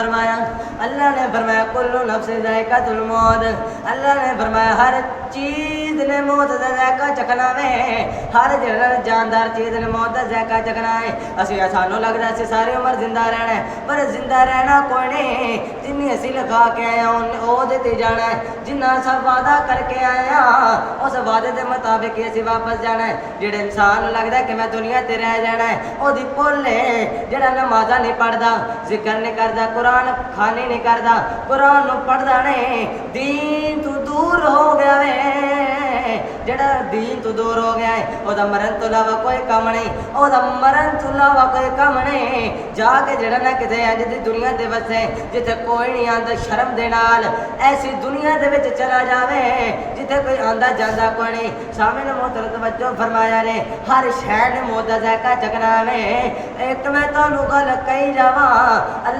फरमाया, अल्लाह ने फरमाया कुल्लु नफ्सिन ज़ाइक़ातुल मौत। अल्लाह ने फरमाया हर चीज़ ने मौत का ज़ायका चखना वे, हर जानदार चीज़ ने मौत का ज़ायका चखना है। असी सानू लगता असी सारी उम्र जिंदा रहना है, पर जिंदा रहना कोई नहीं। जिन्नी असी लिखा के आए वो ते जाना है, जिन्ना असा वादा करके आए उस वादे के मुताबिक ही असी वापस जाना है। जेड़े इंसान लगता है कि मैं दुनिया ते रह जाना है, ओदी भुल है। जेड़ा नमाज़ा नहीं पढ़ता, जिक्र नहीं करता, कुरान खानी नहीं करता, कुरान पढ़ता नहीं, दीन तू दूर हो गया वे। जेड़ा दीन तू दूर हो गया है वह मरन तो इलावा कोई कम नहीं, वह मरन तो इलावा कोई कम नहीं। जाके जेड़ा ना किते इंज दी दुनिया दे वसे जिथे कोई नहीं आंदा शर्म दे नाल, ऐसी दुनिया दे विच चला जावे जिथे कोई आंदा जांदा कोई नहीं। सामने मोहतरम तवज्जो फरमाया ने हर शै ने मौत दा ज़ायका चखना वे। एक मैं तुहानू गल कही जावां,